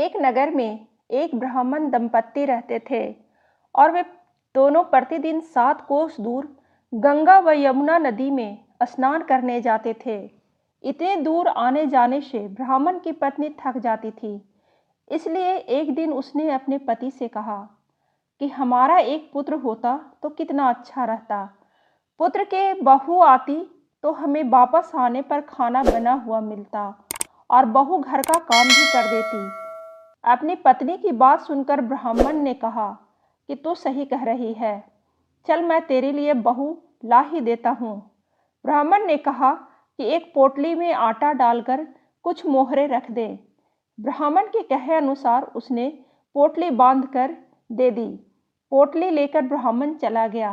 एक नगर में एक ब्राह्मण दंपत्ति रहते थे और वे दोनों प्रतिदिन 7 कोस दूर गंगा व यमुना नदी में स्नान करने जाते थे। इतने दूर आने जाने से ब्राह्मण की पत्नी थक जाती थी। इसलिए एक दिन उसने अपने पति से कहा कि हमारा एक पुत्र होता तो कितना अच्छा रहता। पुत्र के बहू आती तो हमें वापस आने पर खाना बना हुआ मिलता और बहू घर का काम भी कर देती। अपनी पत्नी की बात सुनकर ब्राह्मण ने कहा कि तू सही कह रही है, चल मैं तेरे लिए बहू ला ही देता हूँ। ब्राह्मण ने कहा कि एक पोटली में आटा डालकर कुछ मोहरे रख दे। ब्राह्मण के कहे अनुसार उसने पोटली बांधकर दे दी। पोटली लेकर ब्राह्मण चला गया।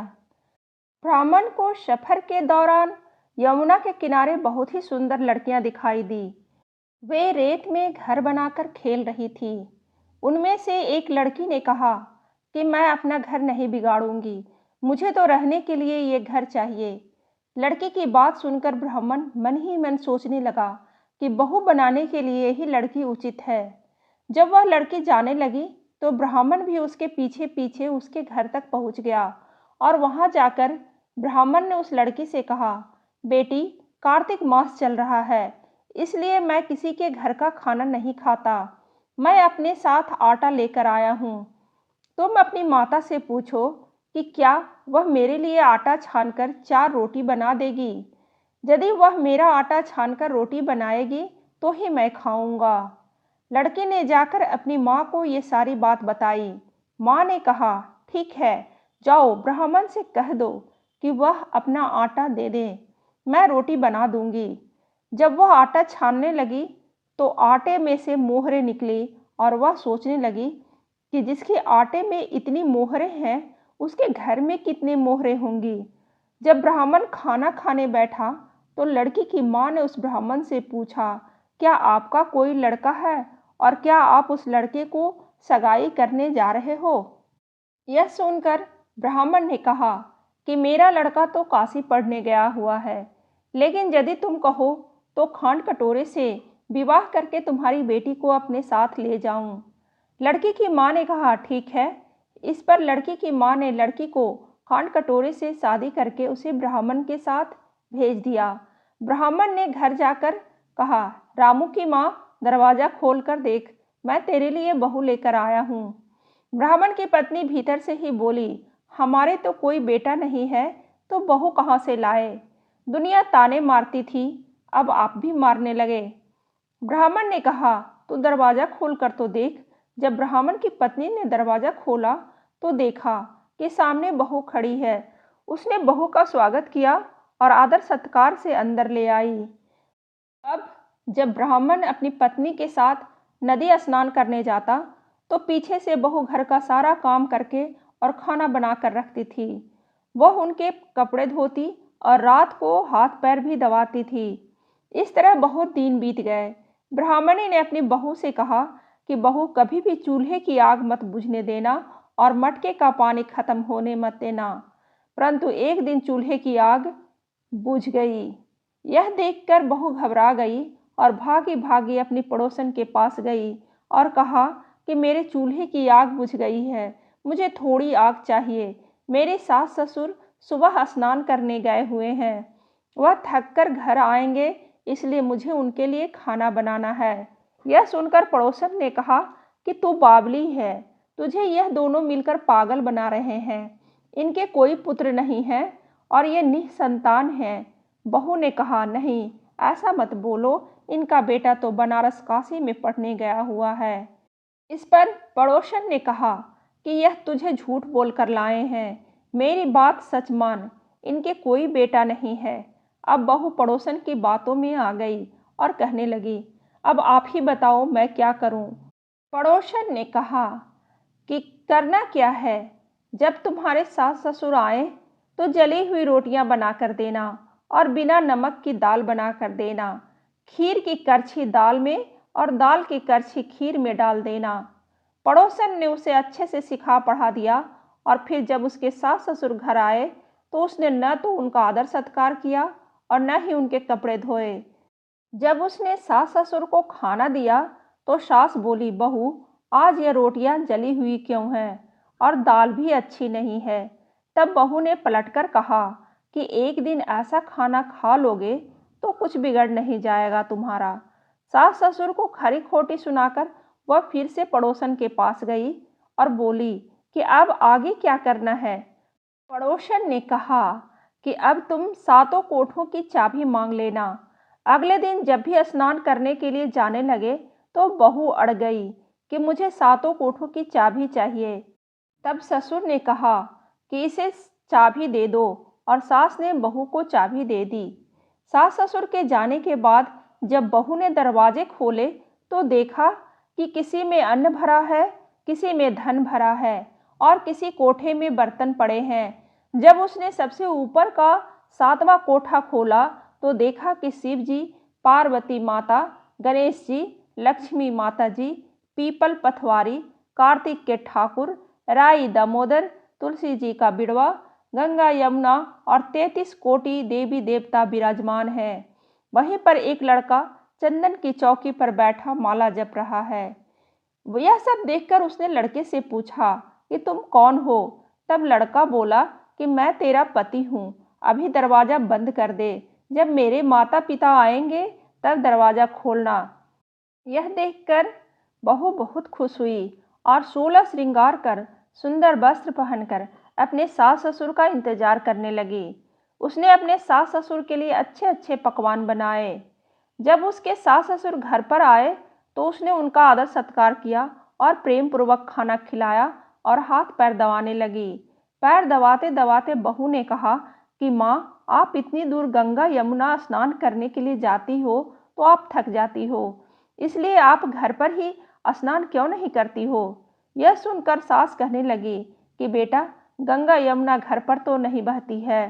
ब्राह्मण को सफर के दौरान यमुना के किनारे बहुत ही सुंदर लड़कियां दिखाई दी। वे रेत में घर बनाकर खेल रही थी। उनमें से एक लड़की ने कहा कि मैं अपना घर नहीं बिगाड़ूंगी, मुझे तो रहने के लिए ये घर चाहिए। लड़की की बात सुनकर ब्राह्मण मन ही मन सोचने लगा कि बहू बनाने के लिए ही लड़की उचित है। जब वह लड़की जाने लगी तो ब्राह्मण भी उसके पीछे पीछे उसके घर तक पहुंच गया और वहां जाकर ब्राह्मण ने उस लड़की से कहा, बेटी, कार्तिक मास चल रहा है, इसलिए मैं किसी के घर का खाना नहीं खाता। मैं अपने साथ आटा लेकर आया हूँ। तुम अपनी माता से पूछो कि क्या वह मेरे लिए आटा छानकर 4 रोटी बना देगी। यदि वह मेरा आटा छानकर रोटी बनाएगी तो ही मैं खाऊंगा। लड़की ने जाकर अपनी माँ को ये सारी बात बताई। माँ ने कहा, ठीक है, जाओ ब्राह्मण से कह दो कि वह अपना आटा दे दे, मैं रोटी बना दूंगी। जब वह आटा छानने लगी तो आटे में से मोहरे निकली और वह सोचने लगी कि जिसके आटे में इतनी मोहरे हैं उसके घर में कितने मोहरे होंगी। जब ब्राह्मण खाना खाने बैठा तो लड़की की माँ ने उस ब्राह्मण से पूछा, क्या आपका कोई लड़का है और क्या आप उस लड़के को सगाई करने जा रहे हो। यह सुनकर ब्राह्मण ने कहा कि मेरा लड़का तो काशी पढ़ने गया हुआ है, लेकिन यदि तुम कहो तो खांड कटोरे से विवाह करके तुम्हारी बेटी को अपने साथ ले जाऊं। लड़की की माँ ने कहा, ठीक है। इस पर लड़की की माँ ने लड़की को खांड कटोरे से शादी करके उसे ब्राह्मण के साथ भेज दिया। ब्राह्मण ने घर जाकर कहा, रामू की माँ, दरवाज़ा खोल कर देख, मैं तेरे लिए बहू लेकर आया हूँ। ब्राह्मण की पत्नी भीतर से ही बोली, हमारे तो कोई बेटा नहीं है तो बहू कहाँ से लाए। दुनिया ताने मारती थी, अब आप भी मारने लगे। ब्राह्मण ने कहा, तू दरवाज़ा खोल कर तो देख। जब ब्राह्मण की पत्नी ने दरवाज़ा खोला तो देखा कि सामने बहू खड़ी है। उसने बहू का स्वागत किया और आदर सत्कार से अंदर ले आई। अब जब ब्राह्मण अपनी पत्नी के साथ नदी स्नान करने जाता तो पीछे से बहू घर का सारा काम करके और खाना बना कर रखती थी। वह उनके कपड़े धोती और रात को हाथ पैर भी दबाती थी। इस तरह बहुत दिन बीत गए। ब्राह्मणी ने अपनी बहू से कहा कि बहू, कभी भी चूल्हे की आग मत बुझने देना और मटके का पानी खत्म होने मत देना। परंतु एक दिन चूल्हे की आग बुझ गई। यह देखकर बहू घबरा गई और भागी भागी अपनी पड़ोसन के पास गई और कहा कि मेरे चूल्हे की आग बुझ गई है, मुझे थोड़ी आग चाहिए। मेरे सास ससुर सुबह स्नान करने गए हुए हैं, वह थक कर घर आएंगे, इसलिए मुझे उनके लिए खाना बनाना है। यह सुनकर पड़ोसन ने कहा कि तू बावली है, तुझे यह दोनों मिलकर पागल बना रहे हैं। इनके कोई पुत्र नहीं है और ये निसंतान हैं। बहू ने कहा, नहीं, ऐसा मत बोलो, इनका बेटा तो बनारस काशी में पढ़ने गया हुआ है। इस पर पड़ोसन ने कहा कि यह तुझे झूठ बोलकर लाए हैं, मेरी बात सच मान, इनके कोई बेटा नहीं है। अब बहू पड़ोसन की बातों में आ गई और कहने लगी, अब आप ही बताओ मैं क्या करूं। पड़ोसन ने कहा कि करना क्या है, जब तुम्हारे सास ससुर आए तो जली हुई रोटियां बना कर देना और बिना नमक की दाल बना कर देना। खीर की करछी दाल में और दाल की करछी खीर में डाल देना। पड़ोसन ने उसे अच्छे से सिखा पढ़ा दिया और फिर जब उसके सास ससुर घर आए तो उसने न तो उनका आदर सत्कार किया और न ही उनके कपड़े धोए। जब उसने सास ससुर को खाना दिया तो सास बोली, बहू आज ये रोटियां जली हुई क्यों हैं और दाल भी अच्छी नहीं है। तब बहू ने पलटकर कहा कि एक दिन ऐसा खाना खा लोगे तो कुछ बिगड़ नहीं जाएगा तुम्हारा। सास ससुर को खरी खोटी सुनाकर वह फिर से पड़ोसन के पास गई और बोली कि अब आगे क्या करना है। पड़ोसन ने कहा कि अब तुम सातों कोठों की चाबी मांग लेना। अगले दिन जब भी स्नान करने के लिए जाने लगे तो बहू अड़ गई कि मुझे सातों कोठों की चाबी चाहिए। तब ससुर ने कहा कि इसे चाबी दे दो और सास ने बहू को चाबी दे दी। सास ससुर के जाने के बाद जब बहू ने दरवाजे खोले तो देखा कि किसी में अन्न भरा है, किसी में धन भरा है और किसी कोठे में बर्तन पड़े हैं। जब उसने सबसे ऊपर का सातवां कोठा खोला तो देखा कि शिव जी, पार्वती माता, गणेश जी, लक्ष्मी माता जी, पीपल पथवारी, कार्तिक के ठाकुर, राई दामोदर, तुलसी जी का बिड़वा, गंगा यमुना और 33 कोटि देवी देवता विराजमान हैं। वहीं पर एक लड़का चंदन की चौकी पर बैठा माला जप रहा है। यह सब देखकर उसने लड़के से पूछा कि तुम कौन हो। तब लड़का बोला कि मैं तेरा पति हूँ, अभी दरवाज़ा बंद कर दे, जब मेरे माता पिता आएंगे तब दरवाज़ा खोलना। यह देखकर बहू बहुत खुश हुई और 16 श्रृंगार कर सुंदर वस्त्र पहनकर अपने सास ससुर का इंतजार करने लगी। उसने अपने सास ससुर के लिए अच्छे अच्छे पकवान बनाए। जब उसके सास ससुर घर पर आए तो उसने उनका आदर सत्कार किया और प्रेम पूर्वक खाना खिलाया और हाथ पैर दबाने लगी। पैर दबाते दबाते बहू ने कहा कि माँ, आप इतनी दूर गंगा यमुना स्नान करने के लिए जाती हो तो आप थक जाती हो, इसलिए आप घर पर ही स्नान क्यों नहीं करती हो। यह सुनकर सास कहने लगी कि बेटा, गंगा यमुना घर पर तो नहीं बहती है।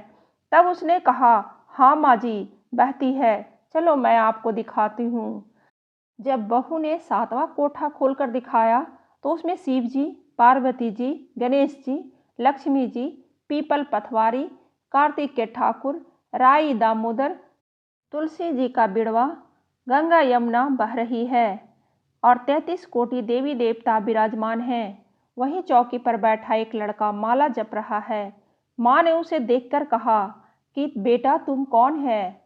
तब उसने कहा, हाँ माँ जी, बहती है, चलो मैं आपको दिखाती हूँ। जब बहू ने सातवां कोठा खोलकर दिखाया तो उसमें शिव जी, पार्वती जी, गणेश जी, लक्ष्मी जी, पीपल पथवारी, कार्तिक के ठाकुर, राई दामोदर, तुलसी जी का बिड़वा, गंगा यमुना बह रही है और 33 कोटि देवी देवता विराजमान हैं। वहीं चौकी पर बैठा एक लड़का माला जप रहा है। माँ ने उसे देखकर कहा कि बेटा, तुम कौन है।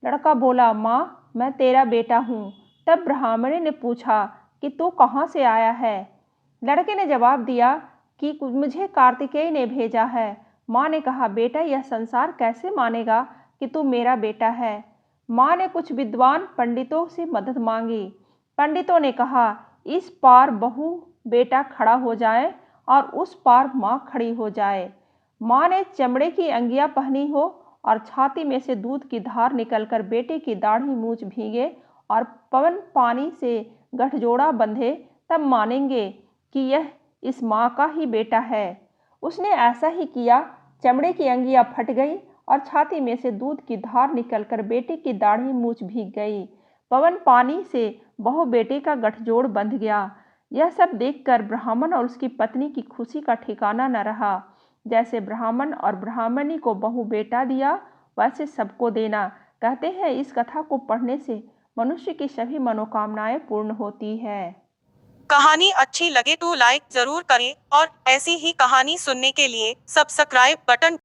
लड़का बोला, माँ, मैं तेरा बेटा हूँ। तब ब्राह्मणी ने पूछा कि तू कहाँ से आया है। लड़के ने जवाब दिया कि मुझे कार्तिकेय ने भेजा है। माँ ने कहा, बेटा, यह संसार कैसे मानेगा कि तू मेरा बेटा है। माँ ने कुछ विद्वान पंडितों से मदद मांगी। पंडितों ने कहा, इस पार बहू बेटा खड़ा हो जाए और उस पार माँ खड़ी हो जाए। माँ ने चमड़े की अंगियाँ पहनी हो और छाती में से दूध की धार निकलकर बेटे की दाढ़ी मूछ भीगे और पवन पानी से गठजोड़ा बंधे, तब मानेंगे कि यह इस माँ का ही बेटा है। उसने ऐसा ही किया। चमड़े की अंगियाँ फट गई और छाती में से दूध की धार निकलकर बेटे की दाढ़ी मूछ भीग गई। पवन पानी से बहू बेटे का गठजोड़ बंध गया। यह सब देखकर ब्राह्मण और उसकी पत्नी की खुशी का ठिकाना न रहा। जैसे ब्राह्मण और ब्राह्मणी को बहू बेटा दिया, वैसे सबको देना। कहते हैं इस कथा को पढ़ने से मनुष्य की सभी मनोकामनाएं पूर्ण होती है। कहानी अच्छी लगे तो लाइक जरूर करें और ऐसी ही कहानी सुनने के लिए सब्सक्राइब बटन